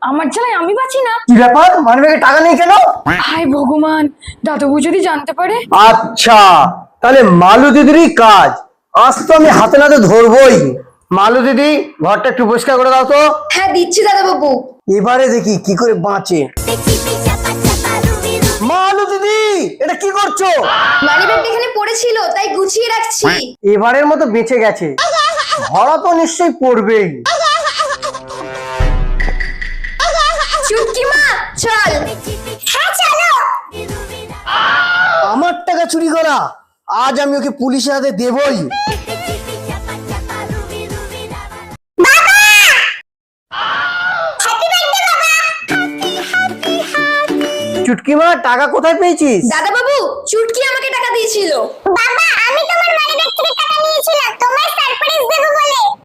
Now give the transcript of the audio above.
আমার জ্বালায় আমি বাঁচি না। কি ব্যাপার, মানিব্যাগে টাকা নেই কেন? হায় ভগবান, দাদাবু যদি জানতে পারে। আচ্ছা, তাহলে মালু দিদিরই কাজ। আজ তো আমি হাতে নাতে ধরবই। মালু দিদি, ঘরটা একটু পরিষ্কার করে দাও তো। হ্যাঁ দিচ্ছি দাদাবাবু। এবারে দেখি কি করে বাঁচে। মালু দিদি, এটা কি করছো? মানিব্যাগটা এখানে পড়েছিল তাই গুছিয়ে রাখছি। এবারের মতো বেঁচে গেছে। ধরা তো নিশ্চয়ই পড়বেই। চুটকি মা চল। হ্যাঁ চলো। আমার টাকা চুরি করা, আজ আমি ওকে পুলিশের হাতে দেবই। চুটকি মা, টাকা কোথায় পেয়েছিস? দাদাবাবু, চুটকি আমাকে টাকা দিয়েছিল। বাবা, আমি তোমার মানিব্যাগ থেকে টাকা নিয়েছিলাম,